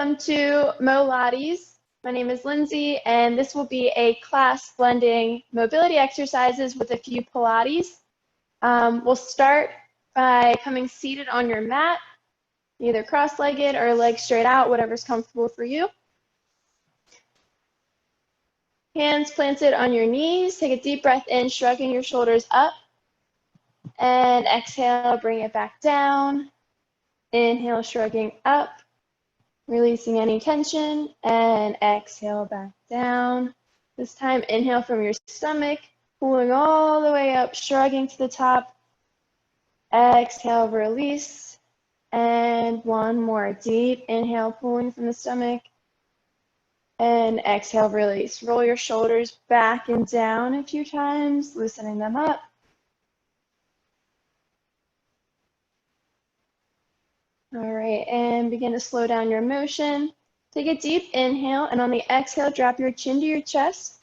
Welcome to MoLates. My name is Lindsay, and this will be a class blending mobility exercises with a few Pilates. We'll start by coming seated on your mat, either cross-legged or legs straight out, whatever's comfortable for you. Hands planted on your knees. Take a deep breath in, shrugging your shoulders up. And exhale, bring it back down. Inhale, shrugging up. Releasing any tension, and exhale back down. This time, inhale from your stomach, pulling all the way up, shrugging to the top. Exhale, release. And one more. Deep inhale, pulling from the stomach. And exhale, release. Roll your shoulders back and down a few times, loosening them up. All right, and begin to slow down your motion. Take a deep inhale, and on the exhale, drop your chin to your chest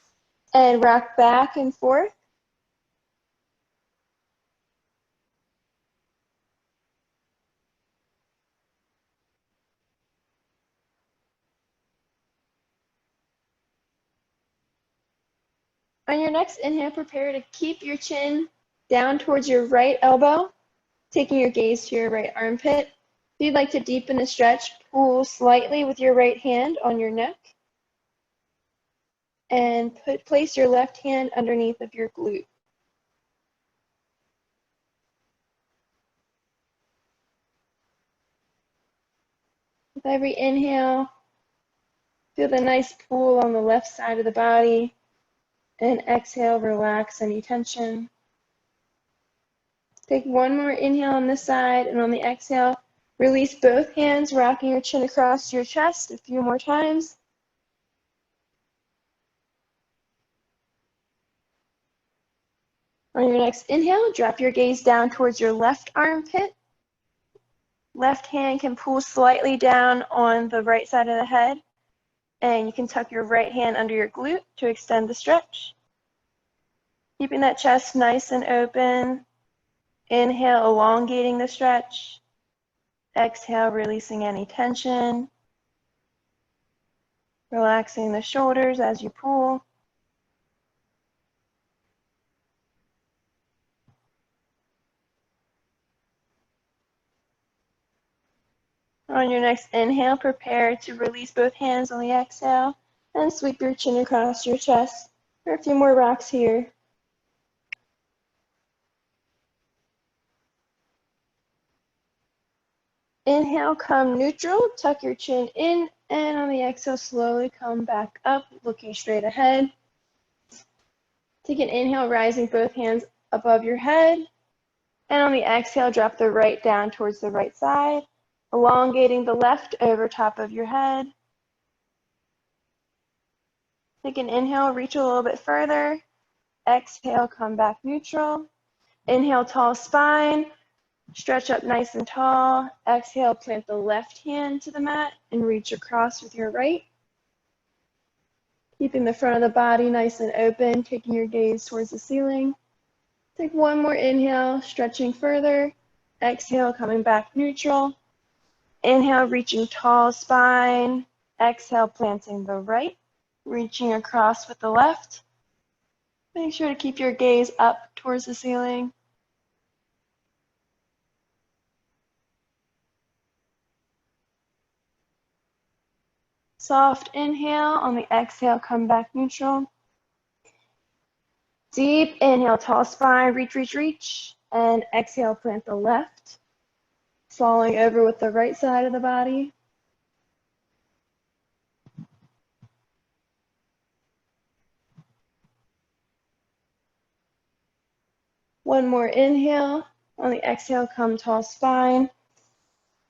and rock back and forth. On your next inhale, prepare to keep your chin down towards your right elbow, taking your gaze to your right armpit. If you'd like to deepen the stretch, pull slightly with your right hand on your neck and place your left hand underneath of your glute. With every inhale, feel the nice pull on the left side of the body, and exhale, relax any tension. Take one more inhale on this side, and on the exhale, release both hands, rocking your chin across your chest a few more times. On your next inhale, drop your gaze down towards your left armpit. Left hand can pull slightly down on the right side of the head, and you can tuck your right hand under your glute to extend the stretch. Keeping that chest nice and open. Inhale, elongating the stretch. Exhale, releasing any tension. Relaxing the shoulders as you pull. On your next inhale, prepare to release both hands on the exhale and sweep your chin across your chest for a few more rocks here. Inhale, come neutral, tuck your chin in, and on the exhale, slowly come back up, looking straight ahead. Take an inhale, rising both hands above your head, and on the exhale, drop the right down towards the right side, elongating the left over top of your head. Take an inhale, reach a little bit further. Exhale, come back neutral. Inhale, tall spine. Stretch up nice and tall. Exhale, plant the left hand to the mat and reach across with your right. Keeping the front of the body nice and open, taking your gaze towards the ceiling. Take one more inhale, stretching further. Exhale, coming back neutral. Inhale, reaching tall spine. Exhale, planting the right, reaching across with the left. Make sure to keep your gaze up towards the ceiling. Soft inhale. On the exhale, come back neutral. Deep inhale, tall spine, reach, reach, reach. And exhale, plant the left, falling over with the right side of the body. One more inhale. On the exhale, come tall spine.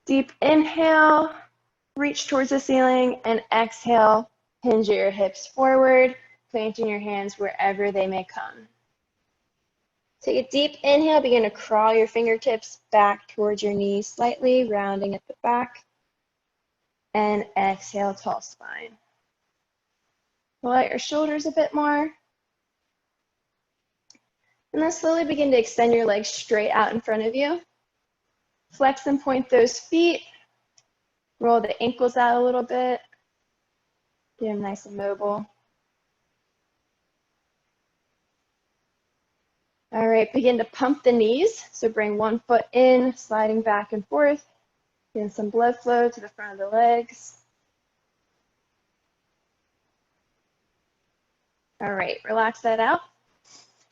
Deep inhale, reach towards the ceiling, and exhale, hinge your hips forward, planting your hands wherever they may come. Take a deep inhale, begin to crawl your fingertips back towards your knees slightly, rounding at the back. And exhale, tall spine. Pull out your shoulders a bit more. And then slowly begin to extend your legs straight out in front of you. Flex and point those feet. Roll the ankles out a little bit. Get them nice and mobile. All right, begin to pump the knees. So bring one foot in, sliding back and forth. Getting some blood flow to the front of the legs. All right, relax that out.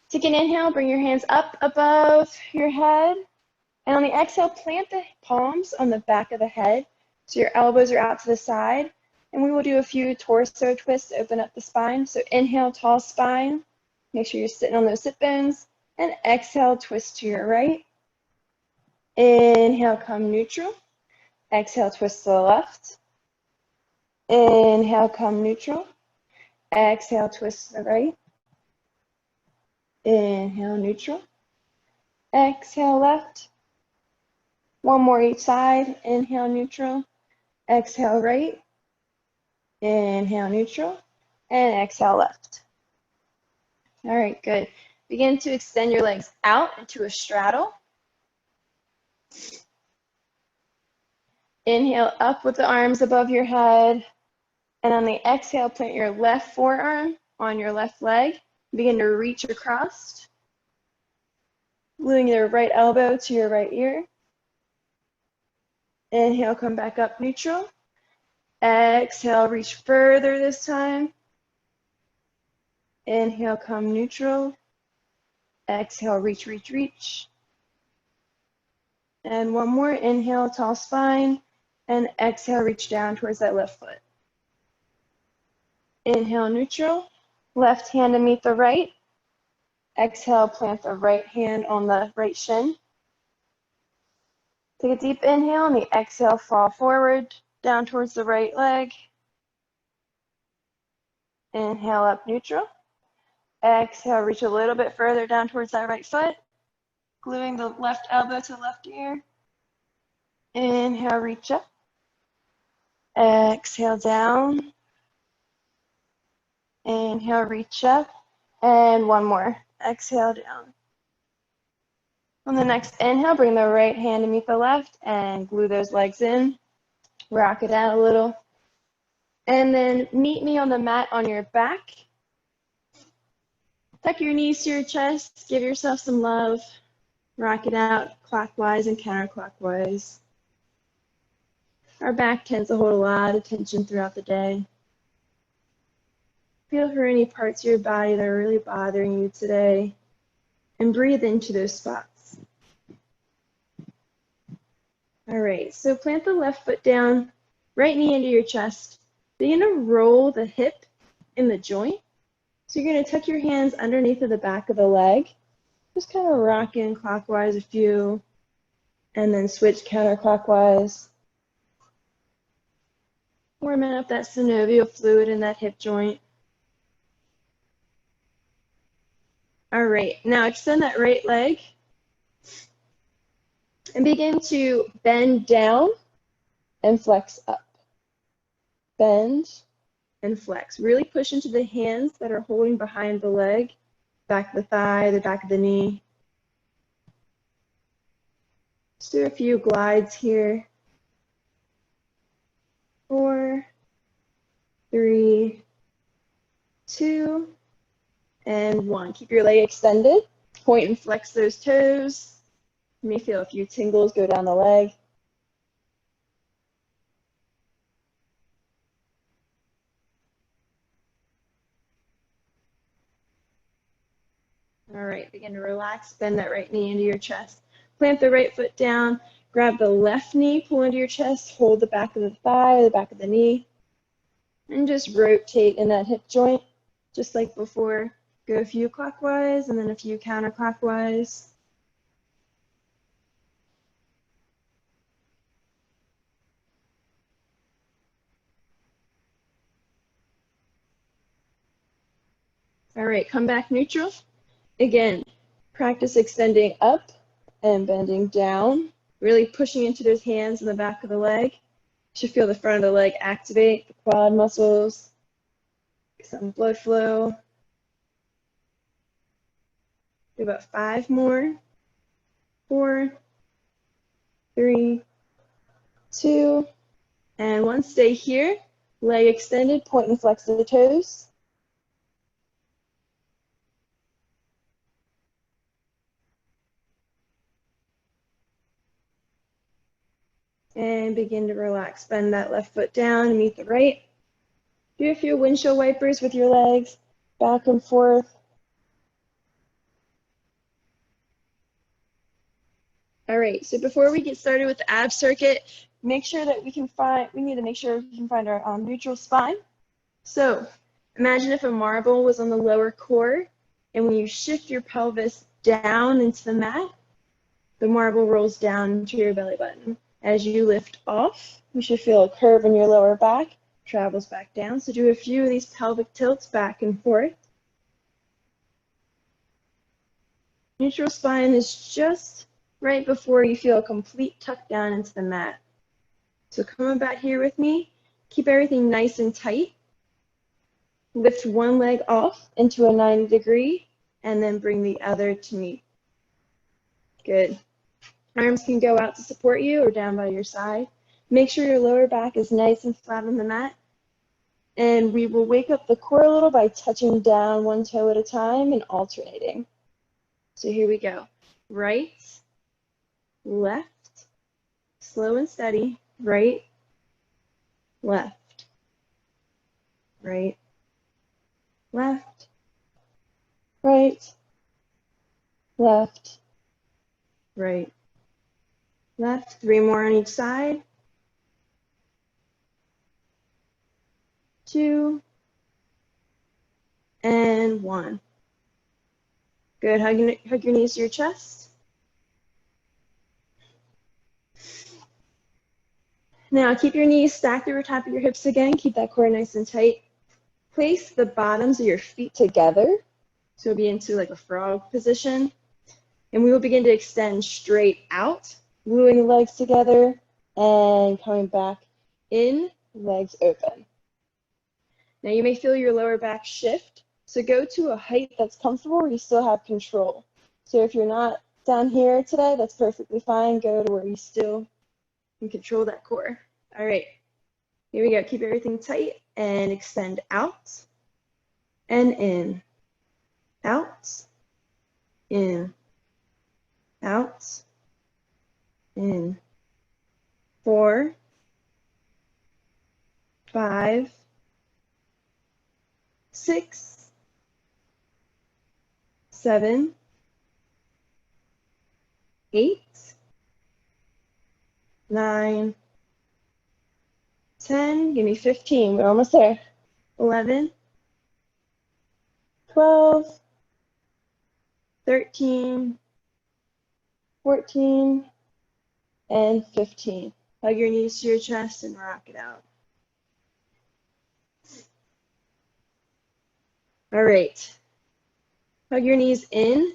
Take an inhale, bring your hands up above your head. And on the exhale, plant the palms on the back of the head. So your elbows are out to the side. And we will do a few torso twists to open up the spine. So inhale, tall spine. Make sure you're sitting on those sit bones. And exhale, twist to your right. Inhale, come neutral. Exhale, twist to the left. Inhale, come neutral. Exhale, twist to the right. Inhale, neutral. Exhale, left. One more each side. Inhale, neutral. Exhale, right. Inhale, neutral. And exhale, left. All right, good. Begin to extend your legs out into a straddle. Inhale up with the arms above your head. And on the exhale, plant your left forearm on your left leg. Begin to reach across. Gluing your right elbow to your right ear. Inhale, come back up neutral. Exhale, reach further this time. Inhale, come neutral. Exhale, reach, reach, reach. And one more. Inhale, tall spine. And exhale, reach down towards that left foot. Inhale, neutral. Left hand to meet the right. Exhale, plant the right hand on the right shin. Take a deep inhale, and the exhale, fall forward, down towards the right leg. Inhale up, neutral. Exhale, reach a little bit further down towards that right foot. Gluing the left elbow to the left ear. Inhale, reach up. Exhale, down. Inhale, reach up. And one more. Exhale, down. On the next inhale, bring the right hand to meet the left and glue those legs in. Rock it out a little. And then meet me on the mat on your back. Tuck your knees to your chest. Give yourself some love. Rock it out clockwise and counterclockwise. Our back tends to hold a lot of tension throughout the day. Feel for any parts of your body that are really bothering you today and breathe into those spots. All right, so plant the left foot down, right knee into your chest. Begin to roll the hip in the joint. So you're going to tuck your hands underneath of the back of the leg. Just kind of rocking clockwise a few, and then switch counterclockwise. Warming up that synovial fluid in that hip joint. All right, now extend that right leg and begin to bend down and flex up. Bend and flex. Really push into the hands that are holding behind the leg, back of the thigh, the back of the knee. Just do a few glides here. 4, 3, 2, and 1. Keep your leg extended. Point and flex those toes. You may feel a few tingles go down the leg. All right, begin to relax. Bend that right knee into your chest. Plant the right foot down. Grab the left knee, pull into your chest. Hold the back of the thigh, the back of the knee. And just rotate in that hip joint, just like before. Go a few clockwise and then a few counterclockwise. All right, come back neutral. Again, practice extending up and bending down, really pushing into those hands in the back of the leg. You should feel the front of the leg activate, the quad muscles, some blood flow. Do about 5 more. 4, 3, 2, And one, stay here. Leg extended, point and flex the toes. And begin to relax. Bend that left foot down and meet the right. Do a few windshield wipers with your legs, back and forth. All right, so before we get started with the ab circuit, make sure that we need to make sure we can find our neutral spine. So imagine if a marble was on the lower core, and when you shift your pelvis down into the mat, the marble rolls down into your belly button. As you lift off, you should feel a curve in your lower back, travels back down. So do a few of these pelvic tilts back and forth. Neutral spine is just right before you feel a complete tuck down into the mat. So come about here with me. Keep everything nice and tight. Lift one leg off into a 90 degree and then bring the other to meet. Good. Arms can go out to support you or down by your side. Make sure your lower back is nice and flat on the mat. And we will wake up the core a little by touching down one toe at a time and alternating. So here we go. Right, left, slow and steady, right, left, right, left, right, left, right, left. 3 more on each side. 2 and 1. Good. Hug your knees to your chest. Now keep your knees stacked over top of your hips again. Keep that core nice and tight. Place the bottoms of your feet together. So we'll be into like a frog position. And we will begin to extend straight out, gluing the legs together and coming back in, legs open. Now you may feel your lower back shift. So go to a height that's comfortable where you still have control. So if you're not down here today, that's perfectly fine. Go to where you still can control that core. All right, here we go. Keep everything tight and extend out and in, out, in, out, in. 4, 5, 6, 7, 8, 9, 10, give me 15, we're almost there. 11, 12, 13, 14, and 15. Hug your knees to your chest and rock it out. All right. Hug your knees in.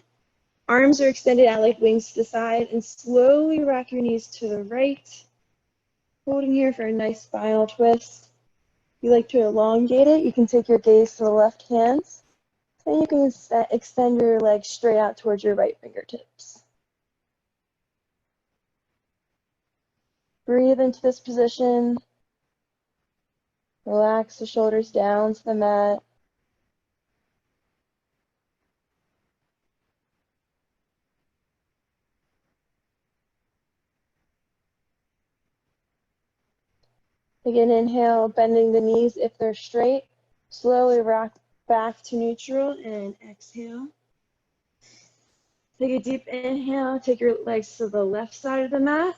Arms are extended out like wings to the side, and slowly rock your knees to the right. Holding here for a nice spinal twist. If you like to elongate it, you can take your gaze to the left hand, and you can extend your legs straight out towards your right fingertips. Breathe into this position. Relax the shoulders down to the mat. Again, inhale, bending the knees if they're straight. Slowly rock back to neutral and exhale. Take a deep inhale. Take your legs to the left side of the mat.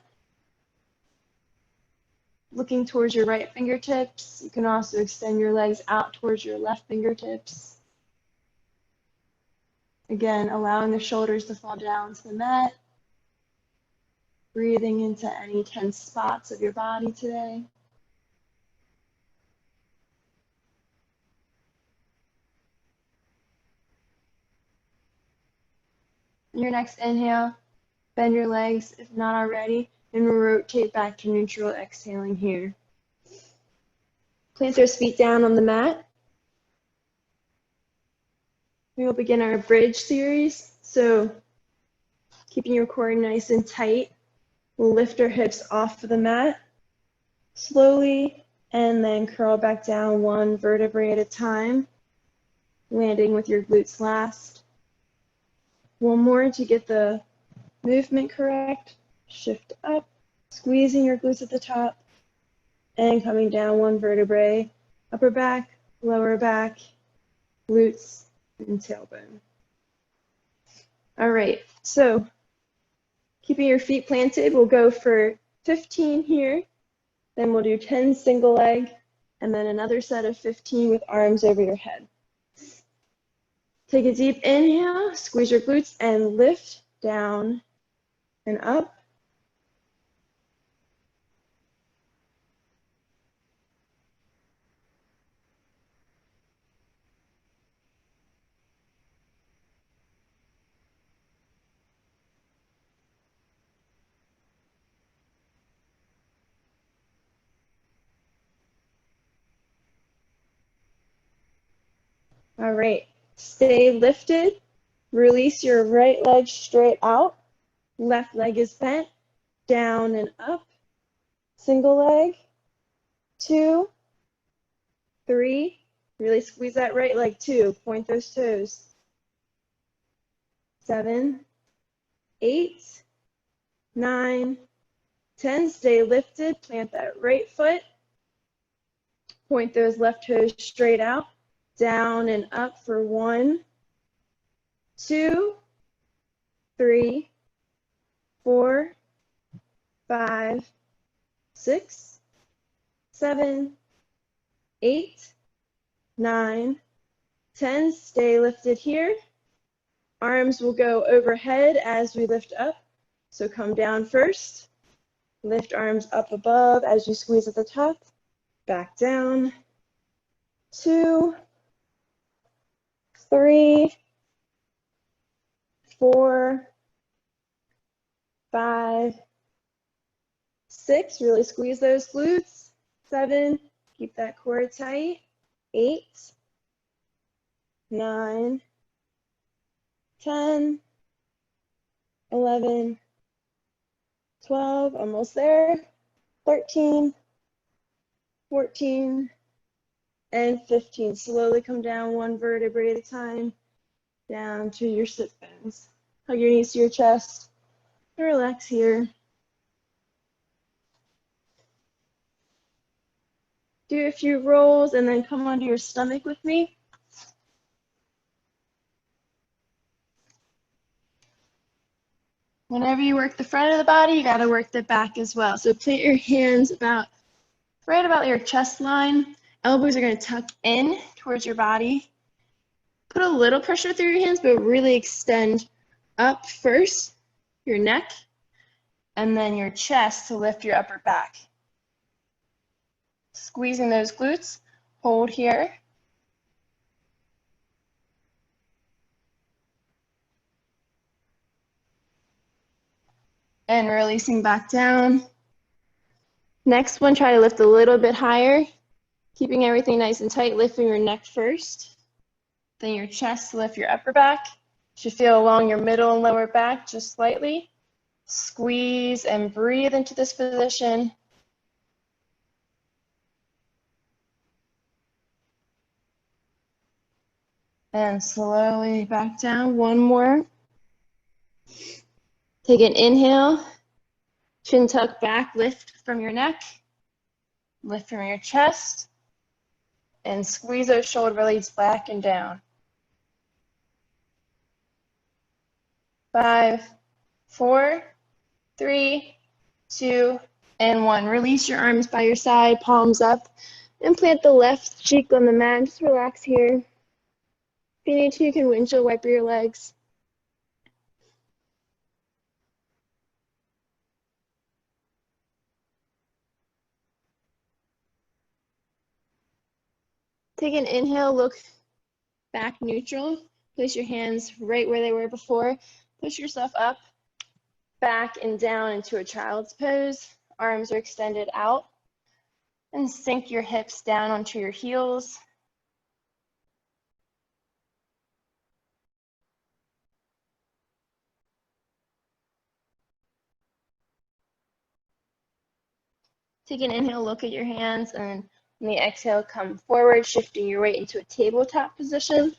Looking towards your right fingertips. You can also extend your legs out towards your left fingertips. Again, allowing the shoulders to fall down to the mat. Breathing into any tense spots of your body today. Your next inhale, bend your legs if not already, and rotate back to neutral, exhaling here. Plant those feet down on the mat. We will begin our bridge series. So keeping your core nice and tight, we'll lift our hips off of the mat. slowly, and then curl back down one vertebrae at a time, landing with your glutes last. One more to get the movement correct. Shift up, squeezing your glutes at the top, and coming down one vertebrae, upper back, lower back, glutes, and tailbone. All right, so keeping your feet planted, we'll go for 15 here, then we'll do 10 single leg, and then another set of 15 with arms over your head. Take a deep inhale, squeeze your glutes, and lift down and up. All right, stay lifted. Release your right leg straight out. Left leg is bent, down and up. Single leg, 2, 3. Really squeeze that right leg, 2. Point those toes. 7, 8, 9, 10. Stay lifted. Plant that right foot. Point those left toes straight out. Down and up for 1, 2, 3, 4, 5, 6, 7, 8, 9, 10. Stay lifted here. Arms will go overhead as we lift up. So come down first. Lift arms up above as you squeeze at the top. Back down. 2, 3, 4, 5, 6. Really squeeze those glutes. 7. Keep that core tight. 8, 9, 10, 11, 12, almost there. 13, 14, and 15. Slowly come down one vertebrae at a time, down to your sit bones. Hug your knees to your chest, and relax here. Do a few rolls and then come onto your stomach with me. Whenever you work the front of the body, you gotta work the back as well. So plant your hands right about your chest line. Elbows are gonna tuck in towards your body. Put a little pressure through your hands, but really extend up first, your neck, and then your chest to lift your upper back. Squeezing those glutes, hold here. And releasing back down. Next one, try to lift a little bit higher, keeping everything nice and tight, lifting your neck first, then your chest to lift your upper back. Should feel along your middle and lower back just slightly. Squeeze and breathe into this position. And slowly back down. One more. Take an inhale. Chin tuck back, lift from your neck. Lift from your chest. And squeeze those shoulder blades back and down. 5, 4, 3, 2, and 1. Release your arms by your side, palms up, and plant the left cheek on the mat. Just relax here. If you need to, you can windshield wiper your legs. Take an inhale, look back neutral. Place your hands right where they were before. Push yourself up, back, and down into a child's pose. Arms are extended out. And sink your hips down onto your heels. Take an inhale, look at your hands, and on the exhale, come forward, shifting your weight into a tabletop position.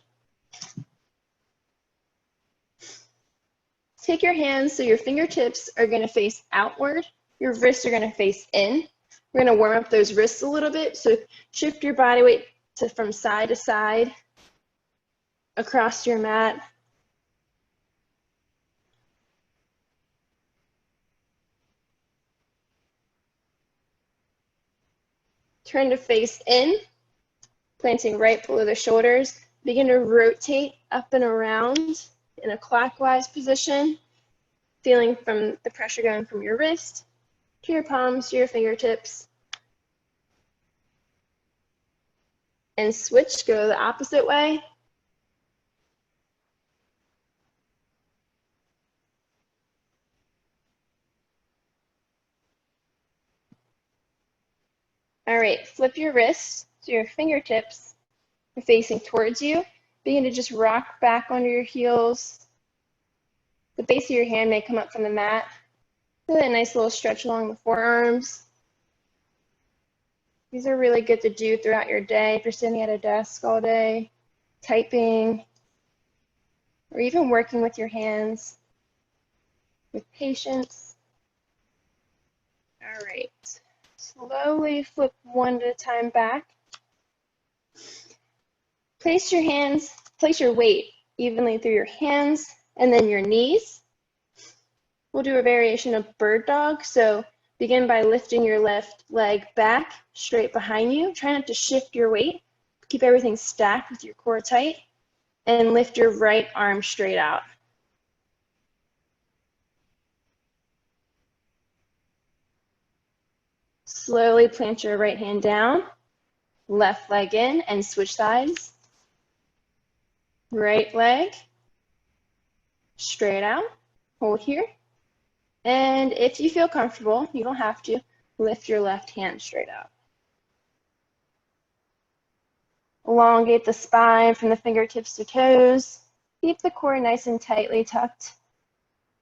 Take your hands so your fingertips are going to face outward. Your wrists are going to face in. We're going to warm up those wrists a little bit. So shift your body weight from side to side across your mat. Turn to face in, planting right below the shoulders. Begin to rotate up and around in a clockwise position, feeling from the pressure going from your wrist to your palms to your fingertips. And switch, go the opposite way. All right, flip your wrists so your fingertips are facing towards you. Begin to just rock back onto your heels. The base of your hand may come up from the mat. Feel that nice little stretch along the forearms. These are really good to do throughout your day if you're sitting at a desk all day, typing, or even working with your hands with patience. All right. Slowly flip one at a time back. Place your weight evenly through your hands and then your knees. We'll do a variation of bird dog. So begin by lifting your left leg back, straight behind you. Try not to shift your weight. Keep everything stacked with your core tight. And lift your right arm straight out. Slowly plant your right hand down, left leg in, and switch sides. Right leg, straight out, hold here. And if you feel comfortable, you don't have to, lift your left hand straight out. Elongate the spine from the fingertips to toes. Keep the core nice and tightly tucked.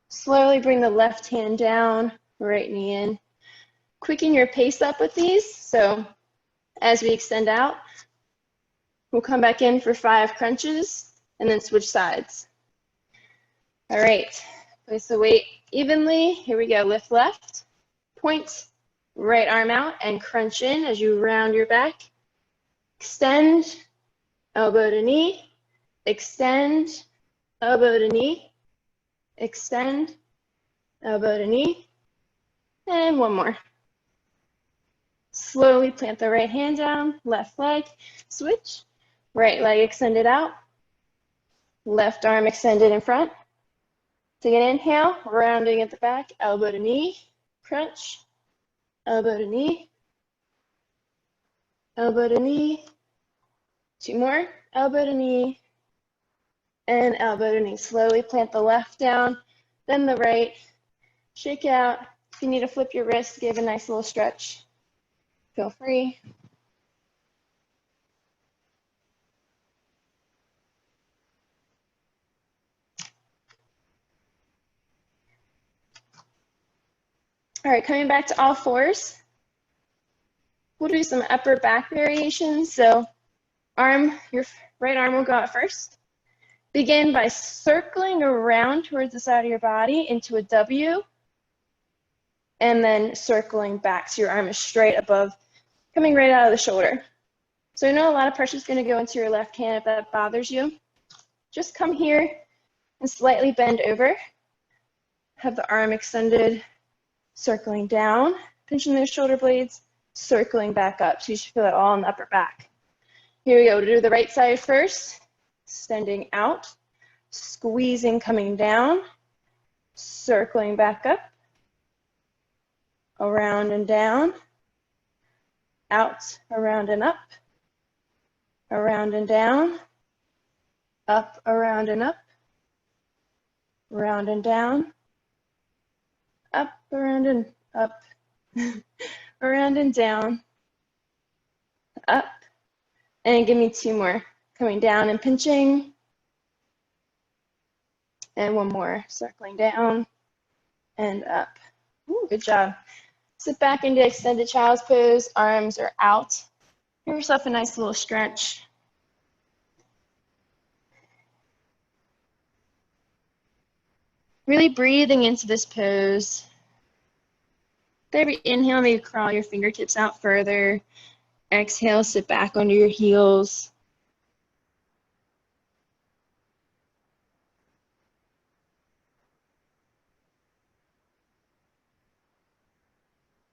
Slowly bring the left hand down, right knee in. Quicken your pace up with these. So as we extend out, we'll come back in for 5 crunches and then switch sides. All right, place the weight evenly. Here we go, lift left, point, right arm out and crunch in as you round your back. Extend, elbow to knee, extend, elbow to knee, extend, elbow to knee, and one more. Slowly plant the right hand down, left leg, switch, right leg extended out, left arm extended in front. Take an inhale, rounding at the back, elbow to knee, crunch, elbow to knee, elbow to knee. 2 more, elbow to knee, and elbow to knee. Slowly plant the left down, then the right. Shake out. If you need to flip your wrist, give a nice little stretch. Feel free. All right, coming back to all fours. We'll do some upper back variations. So your right arm will go out first. Begin by circling around towards the side of your body into a W, and then circling back so your arm is straight above, coming right out of the shoulder. So I know a lot of pressure is going to go into your left hand if that bothers you. Just come here and slightly bend over. Have the arm extended, circling down, pinching those shoulder blades, circling back up. So you should feel it all in the upper back. Here we go. We'll do the right side first. Extending out, squeezing, coming down, circling back up, around and down, out, around and up, around and down, up, around and up, around and down, up, around and up, around and down, up, and give me 2 more. Coming down and pinching, and one more, circling down and up. Ooh, good job. Sit back into extended child's pose, arms are out. Give yourself a nice little stretch. Really breathing into this pose. With every inhale, maybe crawl your fingertips out further. Exhale, sit back onto your heels.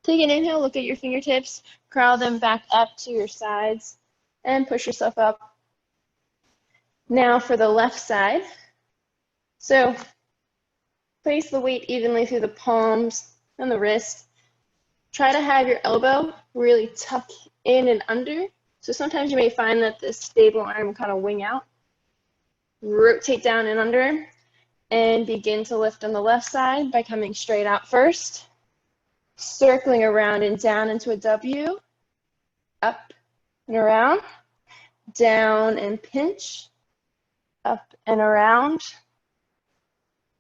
Take an inhale, look at your fingertips, crawl them back up to your sides, and push yourself up. Now for the left side. So place the weight evenly through the palms and the wrist. Try to have your elbow really tuck in and under. So sometimes you may find that this stable arm will kind of wing out. Rotate down and under, and begin to lift on the left side by coming straight out first. Circling around and down into a W, up and around, down and pinch, up and around,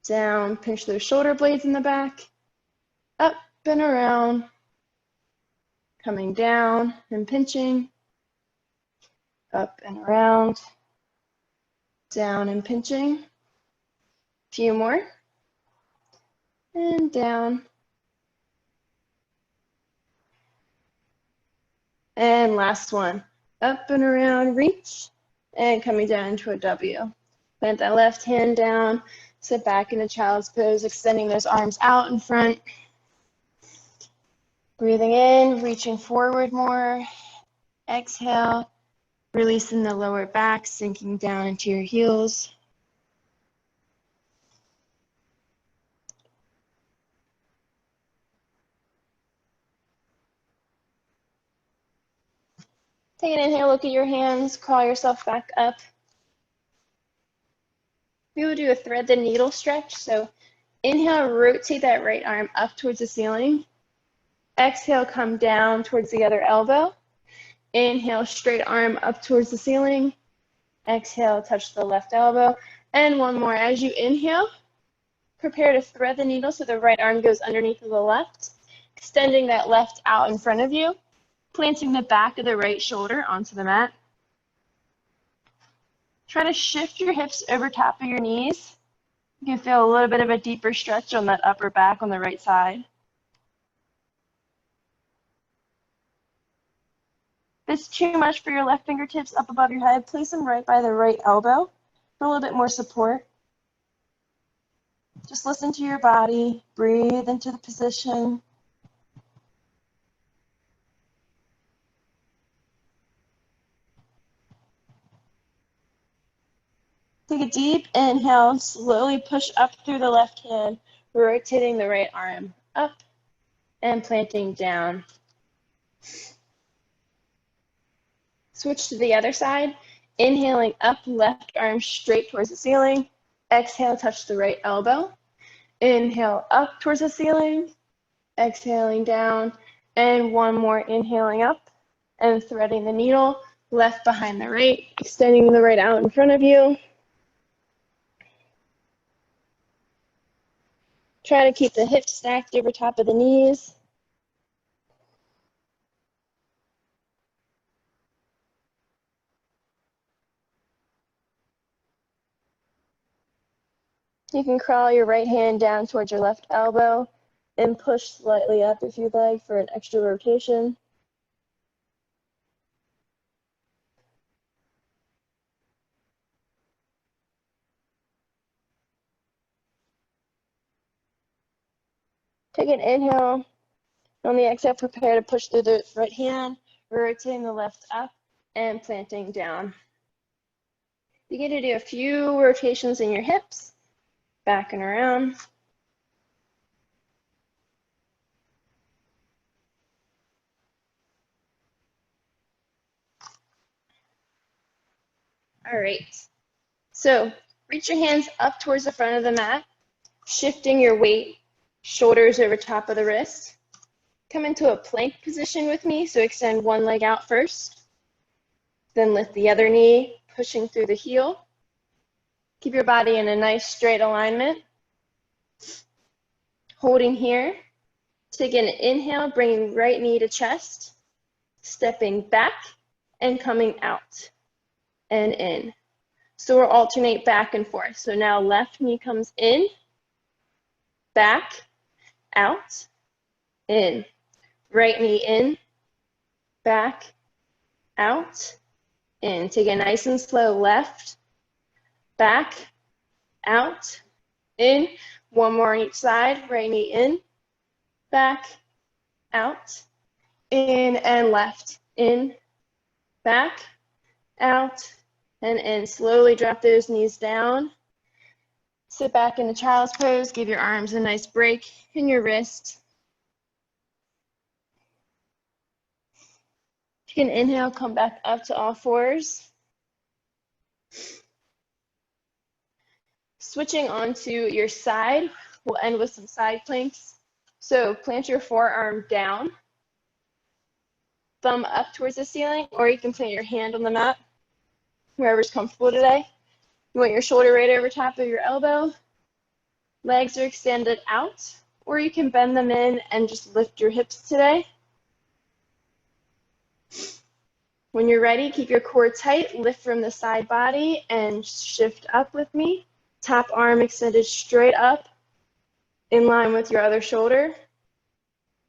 down, pinch those shoulder blades in the back, up and around, coming down and pinching, up and around, down and pinching. A few more, and down. And last one, up and around, reach, and coming down into a W. Plant that left hand down, sit back into child's pose, extending those arms out in front. Breathing in, reaching forward more. Exhale, releasing the lower back, sinking down into your heels. Take an inhale, look at your hands, crawl yourself back up. We will do a thread the needle stretch. So inhale, rotate that right arm up towards the ceiling. Exhale, come down towards the other elbow. Inhale, straight arm up towards the ceiling. Exhale, touch the left elbow. And one more. As you inhale, prepare to thread the needle so the right arm goes underneath of the left, extending that left out in front of you. Planting the back of the right shoulder onto the mat. Try to shift your hips over top of your knees. You can feel a little bit of a deeper stretch on that upper back on the right side. If it's too much for your left fingertips up above your head, place them right by the right elbow for a little bit more support. Just listen to your body, breathe into the position. Take a deep inhale, slowly push up through the left hand, rotating the right arm up and planting down. Switch to the other side, inhaling up, left arm straight towards the ceiling. Exhale, touch the right elbow. Inhale up towards the ceiling, exhaling down, and one more inhaling up and threading the needle, left behind the right, extending the right out in front of you. Try to keep the hips stacked over top of the knees. You can crawl your right hand down towards your left elbow and push slightly up if you'd like for an extra rotation. Take an inhale. On the exhale, prepare to push through the right hand, rotating the left up and planting down. Begin to do a few rotations in your hips, back and around. All right, so reach your hands up towards the front of the mat, shifting your weight, shoulders over top of the wrist. Come into a plank position with me, so extend one leg out first, then lift the other knee, pushing through the heel. Keep your body in a nice straight alignment. Holding here, Take an inhale, bringing right knee to chest, stepping back and coming out and in. So we'll alternate back and forth. So now left knee comes in, back, out, in. Right knee in, back, out, in. Take it nice and slow. Left, back, out, in. One more on each side. Right knee in, back, out, in, and left. In, back, out, and in. Slowly drop those knees down. Sit back into child's pose. Give your arms a nice break in your wrist. You can inhale, come back up to all fours. Switching onto your side, we'll end with some side planks. So plant your forearm down, thumb up towards the ceiling, or you can plant your hand on the mat, wherever's comfortable today. You want your shoulder right over top of your elbow. Legs are extended out, or you can bend them in and just lift your hips today. When you're ready, keep your core tight, lift from the side body, and shift up with me. Top arm extended straight up, in line with your other shoulder.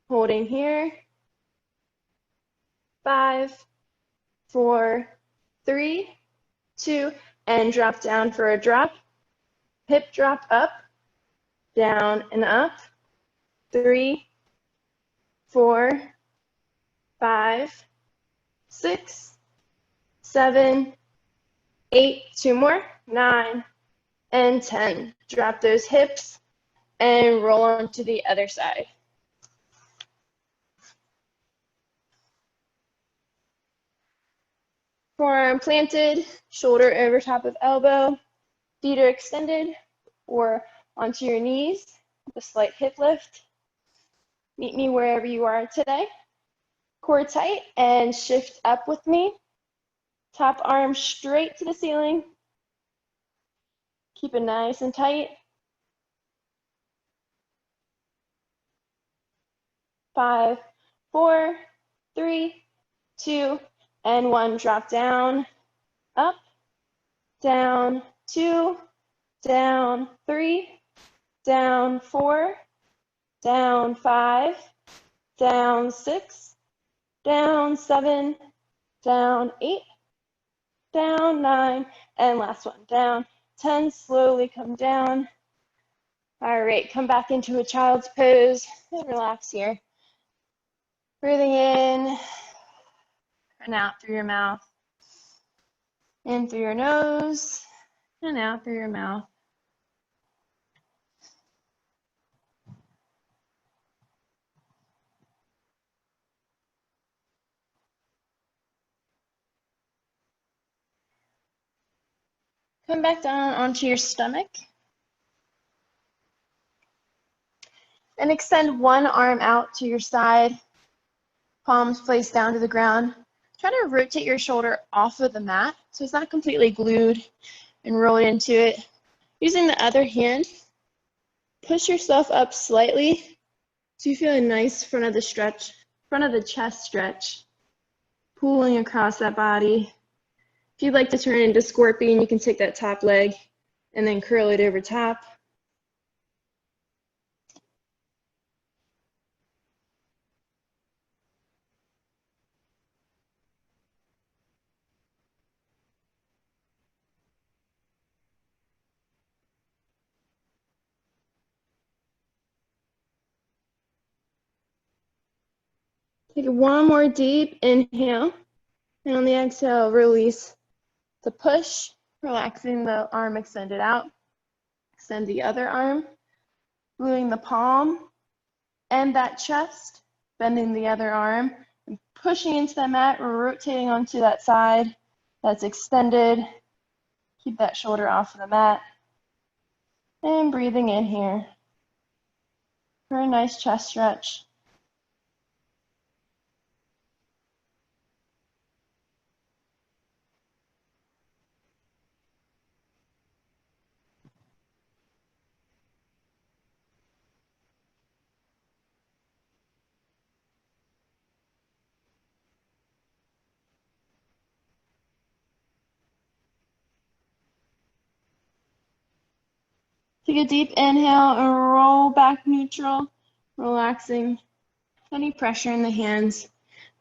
Holding here. 5, 4, 3, 2, and drop down for a drop. Hip drop up, down and up. 3, 4, 5, 6, 7, 8, 2 more, 9, and 10. Drop those hips and roll on to the other side. Forearm planted, shoulder over top of elbow, feet are extended or onto your knees with a slight hip lift. Meet me wherever you are today. Core tight and shift up with me. Top arm straight to the ceiling. Keep it nice and tight. 5, 4, 3, 2, and 1. Drop down, up, down, 2, down, 3, down, 4, down, 5, down, 6, down, 7, down, 8, down, 9, and last one, down, 10. Slowly come down. All right, come back into a child's pose and relax here. Breathing in and out through your mouth. In through your nose and out through your mouth. Come back down onto your stomach. And extend one arm out to your side. Palms placed down to the ground. Try to rotate your shoulder off of the mat so it's not completely glued, and roll it into it. Using the other hand, push yourself up slightly so you feel a nice front of the chest stretch, pulling across that body. If you'd like to turn into scorpion, you can take that top leg and then curl it over top. Take one more deep inhale, and on the exhale, release the push, relaxing the arm extended out. Extend the other arm, gluing the palm and that chest, bending the other arm, and pushing into the mat, rotating onto that side that's extended. Keep that shoulder off of the mat. And breathing in here for a nice chest stretch. Take a deep inhale and roll back neutral, relaxing any pressure in the hands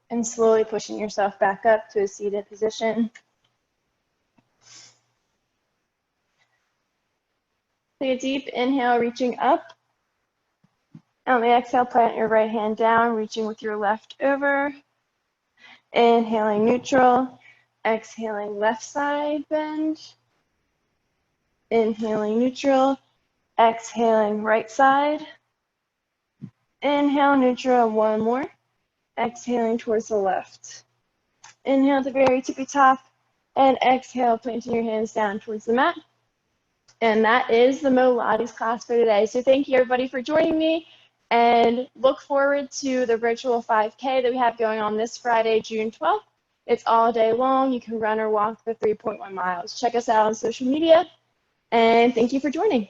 and slowly pushing yourself back up to a seated position. Take a deep inhale, reaching up. On the exhale, plant your right hand down, reaching with your left over. Inhaling neutral. Exhaling left side bend. Inhaling neutral. Exhaling right side. Inhale neutral, one more. Exhaling towards the left. Inhale at the very tippy top. And exhale, planting your hands down towards the mat. And that is the MoLates class for today. So thank you everybody for joining me, and look forward to the virtual 5K that we have going on this Friday, June 12th. It's all day long. You can run or walk the 3.1 miles. Check us out on social media, and thank you for joining.